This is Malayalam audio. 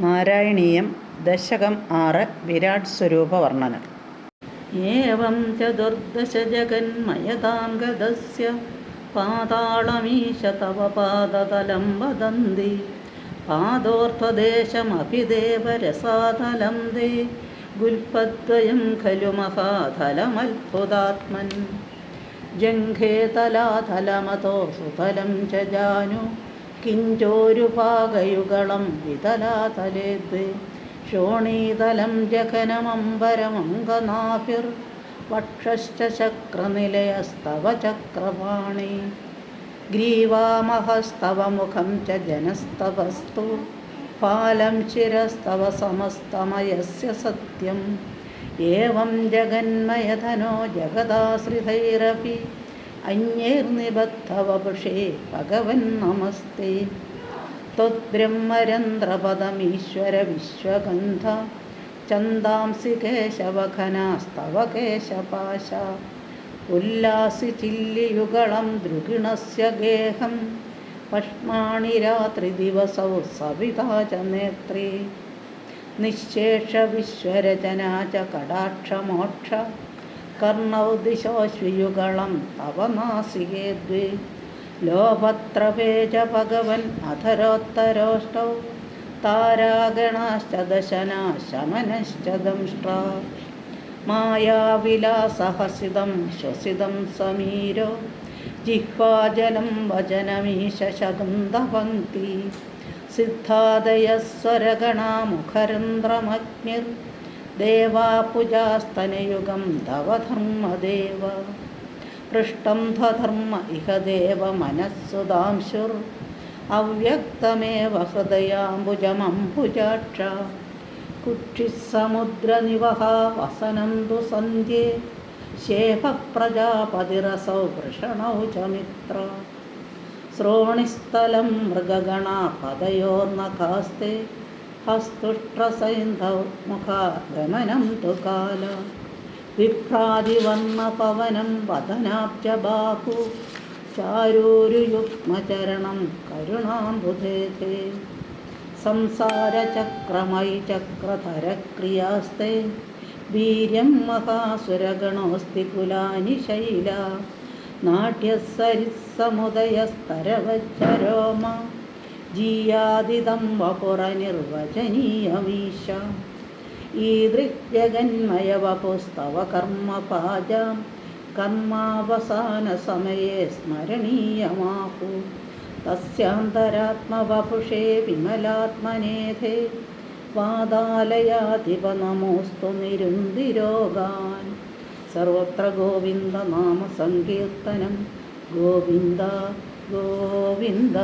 നാരായണീയം ദശകം 6 വിരാട് സ്വരൂപ വർണ്ണനം. ഏവം ചതുർദശ ജഗന്മയതാം ഗതസ്യ പാതാളമീശ തവ പാദതലം വദന്തി പാദോർധ്വദേശമഭിദേവരസാതലം ദേ ഗുൽപദ്വയം ഖലു മഹാതലമത്ഭുതാത്മൻ ജംഘേ തലാതലമതോ സുതലം ച ജാനു കിഞ്ചോരുപാകയുഗളം വിതലാതലേ ദ്വേ ശോണീതലം ജഘനമംബരമംഗനാഭിർ വക്ഷശ്ച ചക്രനിലയസ്തവ ചക്രപാണി ഗ്രീവാമഹസ്തവ മുഖം ച ജനസ്തവസ്തു ഫാലം ശിരസ്തവ സമസ്തമയസ്യ സത്യം ഏവം ജഗന്മയധനോ ജഗദാശ്രിതൈരപി അന്യൈർനിബദ്ധവപുഷേ ഭഗവൻ നമസ്തേ ത്വദ്ബ്രഹ്മരന്ധ്രപദമീശ്വര വിശ്വഗന്ധ ചന്ദാംസി കേശവഘനാസ്തവ കേശപാശ ഉല്ലാസി ചില്ലിയുഗളം ദ്രുഗിണസ്യ ഗേഹം പഷ്മാണി രാത്രിദിവസൗ സവിതാ ച നേത്രേ നിശേഷ വിശ്വരചനാ ച കടാക്ഷമോക്ഷ കർണൗ ദിശോശ്വിയുഗളം തവ നാസികേ ദ്വേ ലോഭത്രപേ ച ഭഗവൻ അധരോത്തരോഷ്ടൗ താരാഗണാശ്ച ദശനാ ശമനശ്ച ദംഷ്ട്രാ മായാവിലാസഹസിതം ശ്വസിതം സമീരോ ജിഹ്വാജലം വചനമീശ ശകുന്തപങ്ക്തി സിദ്ധാദയസ്വരഗണാ മുഖരന്ധ്രമഗ്നിർ ദേവാപുജാസ്തനയുഗം തവ ധർമ്മദേവ പൃഷ്ടം ധർമ്മ ഇഹ ദേവ മനസ്സുദാംശുർ അവ്യക്തമേവ ഹൃദയാംബുജമംബുജാക്ഷ കുക്ഷിസമുദ്രനിവഹ വസനം തു സന്ധ്യേ ശേഭ പ്രജാപതിരസൗ വൃഷണൗ ച മിത്ര ശ്രോണിസ്ഥലം മൃഗഗണാ പദയോർനഖാസ്തേ ഹസ്തുഷ്ട്രസൈന്ധൗ മുഖാഗമനം തു കാല വിഭ്രാതിവർണ്ണപവനം വദനാബ്ജബാഹു ചാരൂരുയുഗ്മചരണം കരുണാംബുധേധേ സംസാരചക്രമയി ചക്രധരക്രിയാസ്തേ വീര്യം മഹാസുരഗണോസ്തി കുലാനി ശൈല നാട്യസരിസ്സമുദയസ്തരവജ്ജരോമ ജീയാദിദം വപുരനിർവചനീയമീശ ഈദൃഗ്ജഗന്മയ വപുസ്തവ കർമ്മപാജാം കർമാവസാനസമയേ സ്മരണീയമാഹു തസ്യാന്തരാത്മവപുഷേ വിമലാത്മനേധേ വാതാലയാധിപ നമോസ്തു നിരുന്തിരോഗാൻ സർവത്ര ഗോവിന്ദനാമ സങ്കീർത്തനം ഗോവിന്ദ ഗോവിന്ദ.